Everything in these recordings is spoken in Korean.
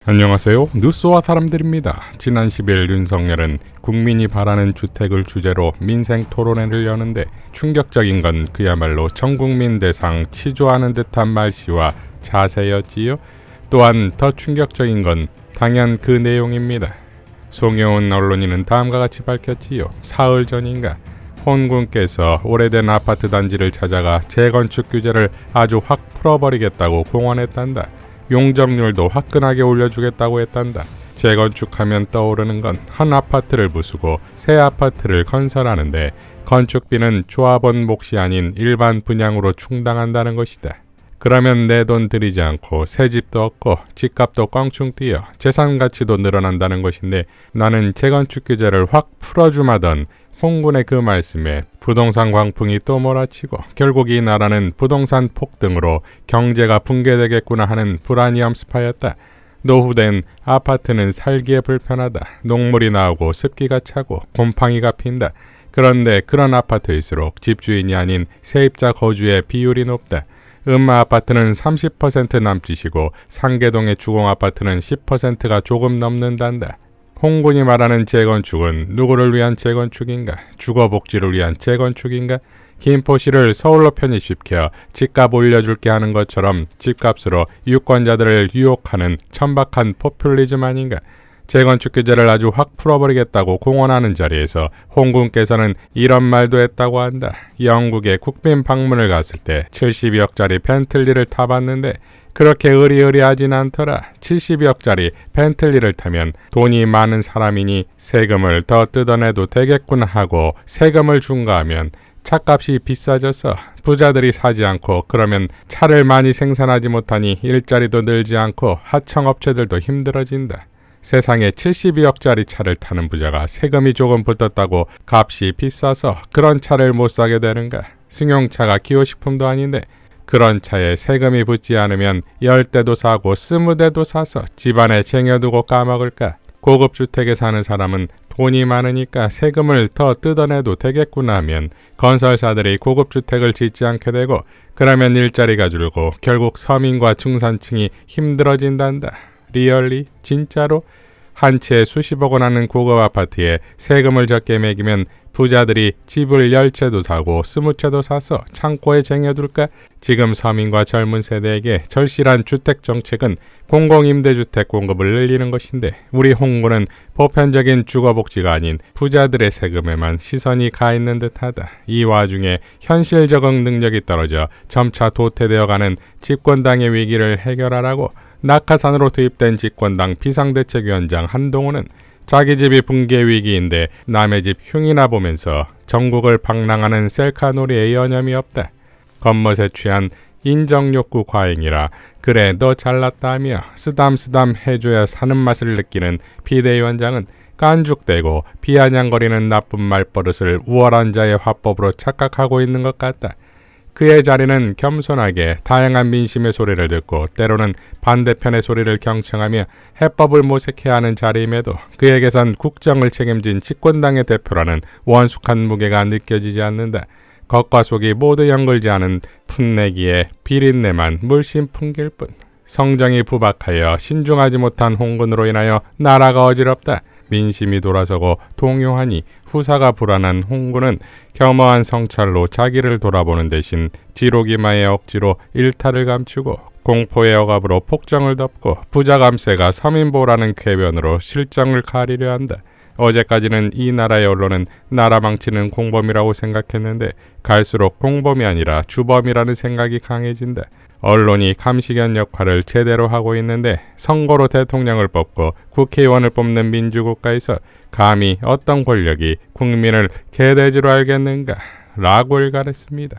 안녕하세요. 뉴스와 사람들입니다. 지난 10일 윤석열은 국민이 바라는 주택을 주제로 민생 토론회를 여는데 충격적인 건 그야말로 전국민 대상 치조하는 듯한 말씨와 자세였지요. 또한 더 충격적인 건 당연 그 내용입니다. 송영훈 언론인은 다음과 같이 밝혔지요. 사흘 전인가 혼군께서 오래된 아파트 단지를 찾아가 재건축 규제를 아주 확 풀어버리겠다고 공언했단다. 용적률도 화끈하게 올려주겠다고 했단다. 재건축하면 떠오르는 건 한 아파트를 부수고 새 아파트를 건설하는데 건축비는 조합원 몫이 아닌 일반 분양으로 충당한다는 것이다. 그러면 내 돈 들이지 않고 새 집도 얻고 집값도 껑충 뛰어 재산 가치도 늘어난다는 것인데 나는 재건축 규제를 확 풀어주마던 홍군의 그 말씀에 부동산 광풍이 또 몰아치고 결국 이 나라는 부동산 폭등으로 경제가 붕괴되겠구나 하는 불안이 엄습하였다. 노후된 아파트는 살기에 불편하다. 녹물이 나오고 습기가 차고 곰팡이가 핀다. 그런데 그런 아파트일수록 집주인이 아닌 세입자 거주의 비율이 높다. 아파트는 30% 남짓이고 상계동의 주공아파트는 10%가 조금 넘는단다. 홍군이 말하는 재건축은 누구를 위한 재건축인가? 주거복지를 위한 재건축인가? 김포시를 서울로 편입시켜 집값 올려줄게 하는 것처럼 집값으로 유권자들을 유혹하는 천박한 포퓰리즘 아닌가? 재건축 규제를 아주 확 풀어버리겠다고 공언하는 자리에서 홍군께서는 이런 말도 했다고 한다. 영국에 국빈 방문을 갔을 때 70억짜리 벤틀리를 타봤는데 그렇게 의리의리하진 않더라. 70억짜리 벤틀리를 타면 돈이 많은 사람이니 세금을 더 뜯어내도 되겠구나 하고 세금을 중과하면 차값이 비싸져서 부자들이 사지 않고 그러면 차를 많이 생산하지 못하니 일자리도 늘지 않고 하청업체들도 힘들어진다. 세상에 72억짜리 차를 타는 부자가 세금이 조금 붙었다고 값이 비싸서 그런 차를 못 사게 되는가? 승용차가 기호식품도 아닌데 그런 차에 세금이 붙지 않으면 10대도 사고 20대도 사서 집안에 쟁여두고 까먹을까? 고급 주택에 사는 사람은 돈이 많으니까 세금을 더 뜯어내도 되겠구나 하면 건설사들이 고급 주택을 짓지 않게 되고 그러면 일자리가 줄고 결국 서민과 중산층이 힘들어진단다. 리얼리? 진짜로? 한 채에 수십억 원 하는 고급 아파트에 세금을 적게 매기면 부자들이 집을 10채도 사고 20채도 사서 창고에 쟁여둘까? 지금 서민과 젊은 세대에게 절실한 주택정책은 공공임대주택 공급을 늘리는 것인데 우리 홍군은 보편적인 주거복지가 아닌 부자들의 세금에만 시선이 가 있는 듯하다. 이 와중에 현실 적응 능력이 떨어져 점차 도태되어가는 집권당의 위기를 해결하라고 낙하산으로 투입된 집권당 비상대책위원장 한동훈은 자기 집이 붕괴 위기인데 남의 집 흉이나 보면서 전국을 방랑하는 셀카놀이에 여념이 없다. 겉멋에 취한 인정욕구 과잉이라 그래 너 잘났다며 쓰담쓰담 해줘야 사는 맛을 느끼는 비대위원장은 깐죽대고 비아냥거리는 나쁜 말버릇을 우월한 자의 화법으로 착각하고 있는 것 같다. 그의 자리는 겸손하게 다양한 민심의 소리를 듣고 때로는 반대편의 소리를 경청하며 해법을 모색해야 하는 자리임에도 그에게선 국정을 책임진 집권당의 대표라는 원숙한 무게가 느껴지지 않는다. 겉과 속이 모두 연결지 않은 풋내기에 비린내만 물씬 풍길 뿐. 성정이 부박하여 신중하지 못한 홍군으로 인하여 나라가 어지럽다. 민심이 돌아서고 동요하니 후사가 불안한 홍군은 겸허한 성찰로 자기를 돌아보는 대신 지록이마의 억지로 일탈을 감추고 공포의 억압으로 폭정을 덮고 부자감세가 서민보라는 궤변으로 실정을 가리려 한다. 어제까지는 이 나라의 언론은 나라 망치는 공범이라고 생각했는데 갈수록 공범이 아니라 주범이라는 생각이 강해진다. 언론이 감시견 역할을 제대로 하고 있는데 선거로 대통령을 뽑고 국회의원을 뽑는 민주국가에서 감히 어떤 권력이 국민을 개돼지로 알겠는가? 라고 일갈했습니다.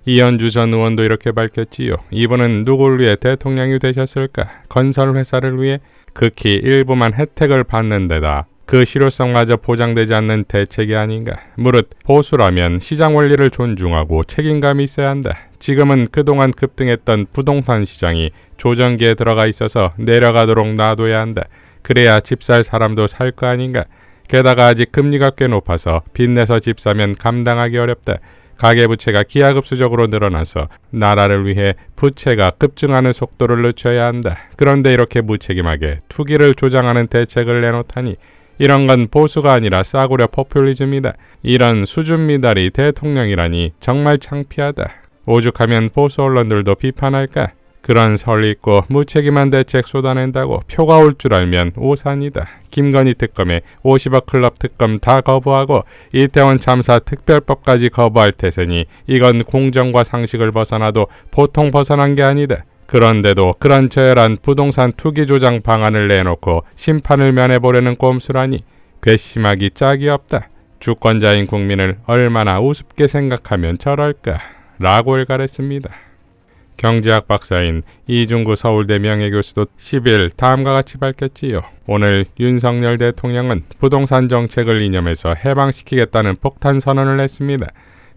이현주 전 의원도 이렇게 밝혔지요. 이분은 누굴 위해 대통령이 되셨을까? 건설회사를 위해 극히 일부만 혜택을 받는 데다 그 실효성마저 보장되지 않는 대책이 아닌가. 무릇 보수라면 시장 원리를 존중하고 책임감이 있어야 한다. 지금은 그동안 급등했던 부동산 시장이 조정기에 들어가 있어서 내려가도록 놔둬야 한다. 그래야 집 살 사람도 살 거 아닌가. 게다가 아직 금리가 꽤 높아서 빚내서 집 사면 감당하기 어렵다. 가계부채가 기하급수적으로 늘어나서 나라를 위해 부채가 급증하는 속도를 늦춰야 한다. 그런데 이렇게 무책임하게 투기를 조장하는 대책을 내놓다니 이런 건 보수가 아니라 싸구려 포퓰리즘이다. 이런 수준 미달이 대통령이라니 정말 창피하다. 오죽하면 보수 언론들도 비판할까? 그런 설 있고 무책임한 대책 쏟아낸다고 표가 올 줄 알면 오산이다. 김건희 특검에 50억 클럽 특검 다 거부하고 이태원 참사 특별법까지 거부할 태세니 이건 공정과 상식을 벗어나도 보통 벗어난 게 아니다. 그런데도 그런 저열한 부동산 투기 조장 방안을 내놓고 심판을 면해보려는 꼼수라니 괘씸하기 짝이 없다. 주권자인 국민을 얼마나 우습게 생각하면 저럴까? 라고 일갈했습니다. 경제학 박사인 이중구 서울대 명예교수도 10일 다음과 같이 밝혔지요. 오늘 윤석열 대통령은 부동산 정책을 이념해서 해방시키겠다는 폭탄 선언을 했습니다.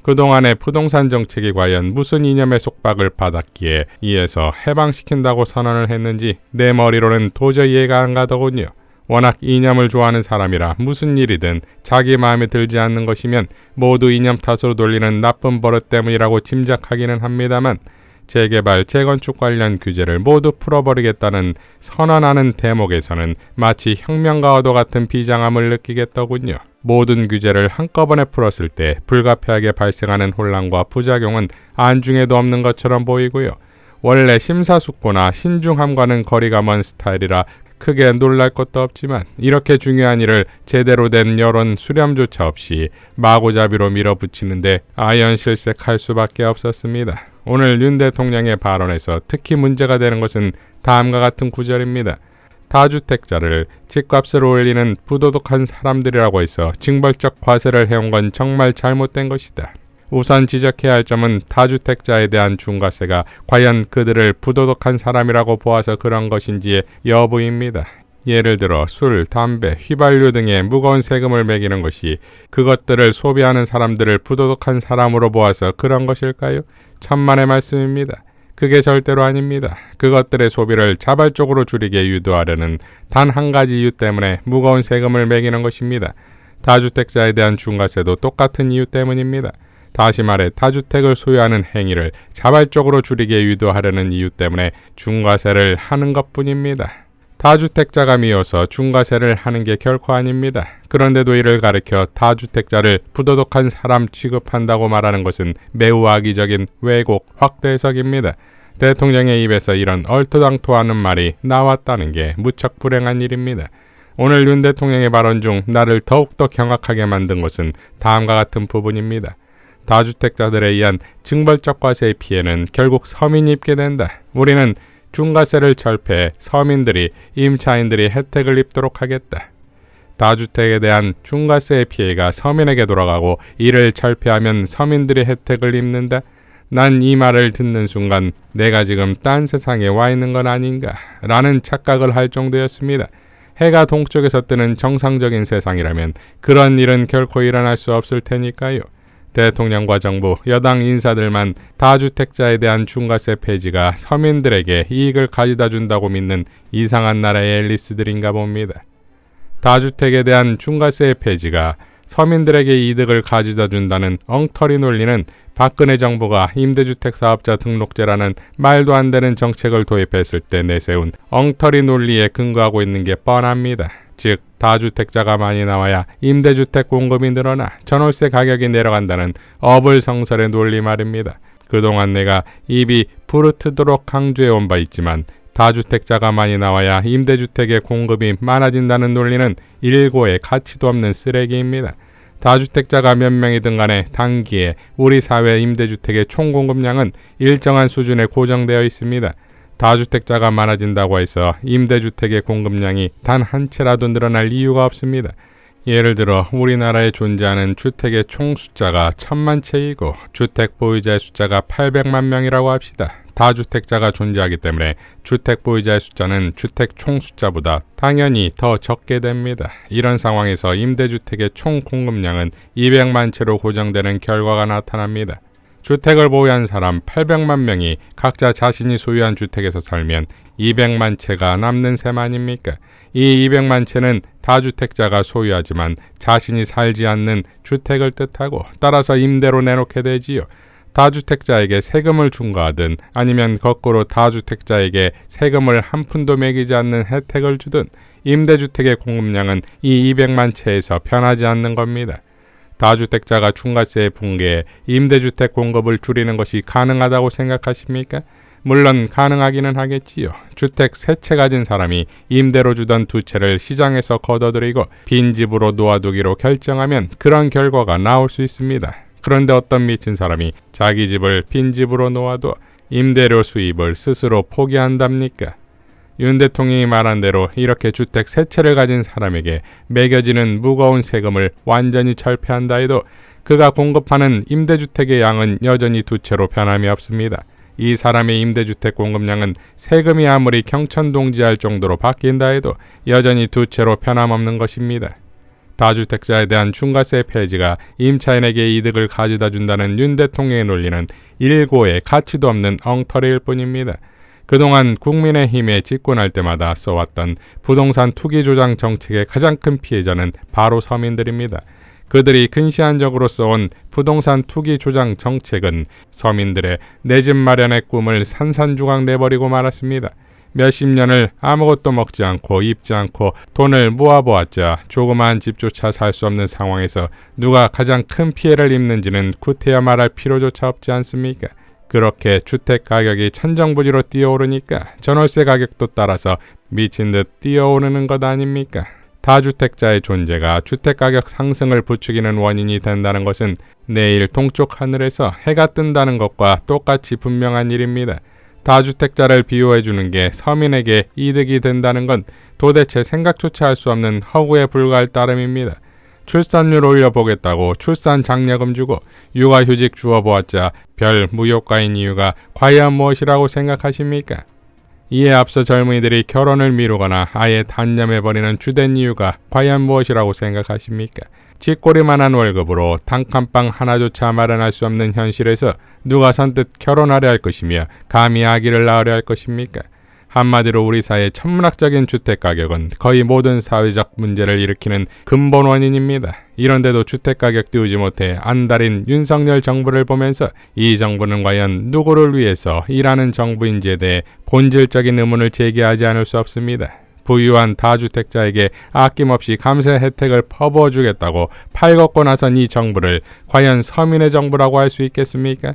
그동안의 부동산 정책이 과연 무슨 이념의 속박을 받았기에 이에서 해방시킨다고 선언을 했는지 내 머리로는 도저히 이해가 안 가더군요. 워낙 이념을 좋아하는 사람이라 무슨 일이든 자기 마음에 들지 않는 것이면 모두 이념 탓으로 돌리는 나쁜 버릇 때문이라고 짐작하기는 합니다만 재개발, 재건축 관련 규제를 모두 풀어버리겠다는 선언하는 대목에서는 마치 혁명가와도 같은 비장함을 느끼겠더군요. 모든 규제를 한꺼번에 풀었을 때 불가피하게 발생하는 혼란과 부작용은 안중에도 없는 것처럼 보이고요. 원래 심사숙고나 신중함과는 거리가 먼 스타일이라 크게 놀랄 것도 없지만 이렇게 중요한 일을 제대로 된 여론 수렴조차 없이 마구잡이로 밀어붙이는데 아연실색할 수밖에 없었습니다. 오늘 윤 대통령의 발언에서 특히 문제가 되는 것은 다음과 같은 구절입니다. 다주택자를 집값을 올리는 부도덕한 사람들이라고 해서 징벌적 과세를 해온 건 정말 잘못된 것이다. 우선 지적해야 할 점은 다주택자에 대한 중과세가 과연 그들을 부도덕한 사람이라고 보아서 그런 것인지의 여부입니다. 예를 들어 술, 담배, 휘발유 등의 무거운 세금을 매기는 것이 그것들을 소비하는 사람들을 부도덕한 사람으로 보아서 그런 것일까요? 천만의 말씀입니다. 그게 절대로 아닙니다. 그것들의 소비를 자발적으로 줄이게 유도하려는 단 한 가지 이유 때문에 무거운 세금을 매기는 것입니다. 다주택자에 대한 중과세도 똑같은 이유 때문입니다. 다시 말해 다주택을 소유하는 행위를 자발적으로 줄이게 유도하려는 이유 때문에 중과세를 하는 것뿐입니다. 다주택자가 미워서 중과세를 하는 게 결코 아닙니다. 그런데도 이를 가리켜 다주택자를 부도덕한 사람 취급한다고 말하는 것은 매우 악의적인 왜곡, 확대 해석입니다. 대통령의 입에서 이런 얼토당토하는 말이 나왔다는 게 무척 불행한 일입니다. 오늘 윤 대통령의 발언 중 나를 더욱더 경악하게 만든 것은 다음과 같은 부분입니다. 다주택자들에 의한 징벌적 과세의 피해는 결국 서민이 입게 된다. 우리는 중과세를 철폐해 서민들이, 임차인들이 혜택을 입도록 하겠다. 다주택에 대한 중과세의 피해가 서민에게 돌아가고 이를 철폐하면 서민들이 혜택을 입는다. 난 이 말을 듣는 순간 내가 지금 딴 세상에 와 있는 건 아닌가 라는 착각을 할 정도였습니다. 해가 동쪽에서 뜨는 정상적인 세상이라면 그런 일은 결코 일어날 수 없을 테니까요. 대통령과 정부, 여당 인사들만 다주택자에 대한 중과세 폐지가 서민들에게 이익을 가져다 준다고 믿는 이상한 나라의 앨리스들인가 봅니다. 다주택에 대한 중과세 폐지가 서민들에게 이득을 가져다 준다는 엉터리 논리는 박근혜 정부가 임대주택 사업자 등록제라는 말도 안 되는 정책을 도입했을 때 내세운 엉터리 논리에 근거하고 있는 게 뻔합니다. 즉 다주택자가 많이 나와야 임대주택 공급이 늘어나 전월세 가격이 내려간다는 어불성설의 논리 말입니다. 그동안 내가 입이 부르트도록 강조해온 바 있지만 다주택자가 많이 나와야 임대주택의 공급이 많아진다는 논리는 일고의 가치도 없는 쓰레기입니다. 다주택자가 몇 명이든 간에 단기에 우리 사회 임대주택의 총공급량은 일정한 수준에 고정되어 있습니다. 다주택자가 많아진다고 해서 임대주택의 공급량이 단 한 채라도 늘어날 이유가 없습니다. 예를 들어 우리나라에 존재하는 주택의 총 숫자가 1000만 채이고 주택 보유자의 숫자가 800만 명이라고 합시다. 다주택자가 존재하기 때문에 주택 보유자의 숫자는 주택 총 숫자보다 당연히 더 적게 됩니다. 이런 상황에서 임대주택의 총 공급량은 200만 채로 고정되는 결과가 나타납니다. 주택을 보유한 사람 800만 명이 각자 자신이 소유한 주택에서 살면 200만 채가 남는 셈 아닙니까? 이 200만 채는 다주택자가 소유하지만 자신이 살지 않는 주택을 뜻하고 따라서 임대로 내놓게 되지요. 다주택자에게 세금을 중과하든 아니면 거꾸로 다주택자에게 세금을 한 푼도 매기지 않는 혜택을 주든 임대주택의 공급량은 이 200만 채에서 변하지 않는 겁니다. 다주택자가 중과세에 붕괴해 임대주택 공급을 줄이는 것이 가능하다고 생각하십니까? 물론 가능하기는 하겠지요. 주택 3채 가진 사람이 임대로 주던 2채를 시장에서 걷어들이고 빈집으로 놓아두기로 결정하면 그런 결과가 나올 수 있습니다. 그런데 어떤 미친 사람이 자기 집을 빈집으로 놓아도 임대료 수입을 스스로 포기한답니까? 윤 대통령이 말한 대로 이렇게 주택 3채를 가진 사람에게 매겨지는 무거운 세금을 완전히 철폐한다 해도 그가 공급하는 임대주택의 양은 여전히 2채로 변함이 없습니다. 이 사람의 임대주택 공급량은 세금이 아무리 경천동지할 정도로 바뀐다 해도 여전히 2채로 변함없는 것입니다. 다주택자에 대한 중과세 폐지가 임차인에게 이득을 가져다 준다는 윤 대통령의 논리는 일고의 가치도 없는 엉터리일 뿐입니다. 그동안 국민의힘에 집권할 때마다 써왔던 부동산 투기 조장 정책의 가장 큰 피해자는 바로 서민들입니다. 그들이 근시안적으로 써온 부동산 투기 조장 정책은 서민들의 내 집 마련의 꿈을 산산조각 내버리고 말았습니다. 몇십 년을 아무것도 먹지 않고 입지 않고 돈을 모아보았자 조그마한 집조차 살 수 없는 상황에서 누가 가장 큰 피해를 입는지는 구태여 말할 필요조차 없지 않습니까? 그렇게 주택 가격이 천정부지로 뛰어오르니까 전월세 가격도 따라서 미친 듯 뛰어오르는 것 아닙니까? 다주택자의 존재가 주택가격 상승을 부추기는 원인이 된다는 것은 내일 동쪽 하늘에서 해가 뜬다는 것과 똑같이 분명한 일입니다. 다주택자를 비호해 주는 게 서민에게 이득이 된다는 건 도대체 생각조차 할 수 없는 허구에 불과할 따름입니다. 출산율 올려보겠다고 출산 장려금 주고 육아휴직 주어보았자 별 무효과인 이유가 과연 무엇이라고 생각하십니까? 이에 앞서 젊은이들이 결혼을 미루거나 아예 단념해버리는 주된 이유가 과연 무엇이라고 생각하십니까? 쥐꼬리만한 월급으로 단칸방 하나조차 마련할 수 없는 현실에서 누가 선뜻 결혼하려 할 것이며 감히 아기를 낳으려 할 것입니까? 한마디로 우리 사회의 천문학적인 주택가격은 거의 모든 사회적 문제를 일으키는 근본 원인입니다. 이런데도 주택가격 띄우지 못해 안달인 윤석열 정부를 보면서 이 정부는 과연 누구를 위해서 일하는 정부인지에 대해 본질적인 의문을 제기하지 않을 수 없습니다. 부유한 다주택자에게 아낌없이 감세 혜택을 퍼부어주겠다고 팔걷고 나선 이 정부를 과연 서민의 정부라고 할 수 있겠습니까?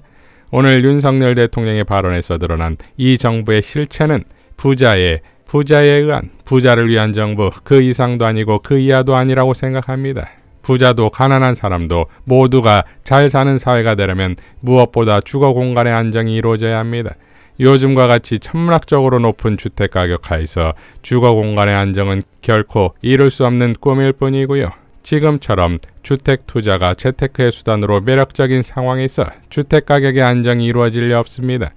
오늘 윤석열 대통령의 발언에서 드러난 이 정부의 실체는 부자에 의한 부자를 위한 정부 그 이상도 아니고 그 이하도 아니라고 생각합니다. 부자도 가난한 사람도 모두가 잘 사는 사회가 되려면 무엇보다 주거 공간의 안정이 이루어져야 합니다. 요즘과 같이 천문학적으로 높은 주택가격 하에서 주거 공간의 안정은 결코 이룰 수 없는 꿈일 뿐이고요. 지금처럼 주택 투자가 재테크의 수단으로 매력적인 상황에서 주택가격의 안정이 이루어질 리 없습니다.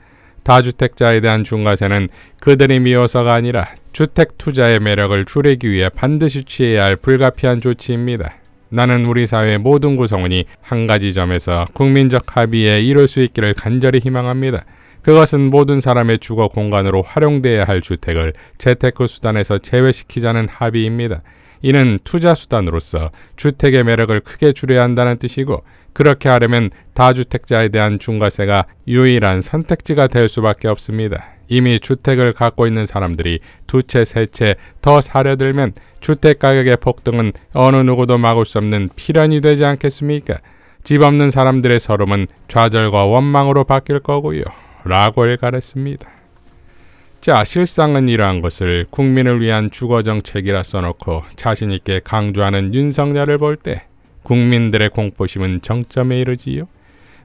다주택자에 대한 중과세는 그들이 미워서가 아니라 주택 투자의 매력을 줄이기 위해 반드시 취해야 할 불가피한 조치입니다. 나는 우리 사회의 모든 구성원이 한 가지 점에서 국민적 합의에 이룰 수 있기를 간절히 희망합니다. 그것은 모든 사람의 주거 공간으로 활용돼야 할 주택을 재테크 수단에서 제외시키자는 합의입니다. 이는 투자 수단으로서 주택의 매력을 크게 줄여야 한다는 뜻이고 그렇게 하려면 다주택자에 대한 중과세가 유일한 선택지가 될 수밖에 없습니다. 이미 주택을 갖고 있는 사람들이 2채, 3채 더 사려 들면 주택가격의 폭등은 어느 누구도 막을 수 없는 필연이 되지 않겠습니까? 집 없는 사람들의 서름은 좌절과 원망으로 바뀔 거고요. 라고 일갈했습니다. 자, 실상은 이러한 것을 국민을 위한 주거정책이라 써놓고 자신있게 강조하는 윤석열을 볼 때 국민들의 공포심은 정점에 이르지요.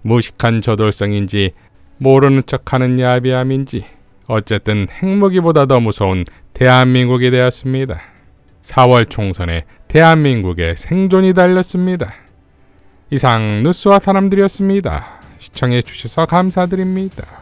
무식한 저돌성인지 모르는 척하는 야비함인지 어쨌든 핵무기보다 더 무서운 대한민국이 되었습니다. 4월 총선에 대한민국의 생존이 달렸습니다. 이상 뉴스와 사람들이었습니다. 시청해 주셔서 감사드립니다.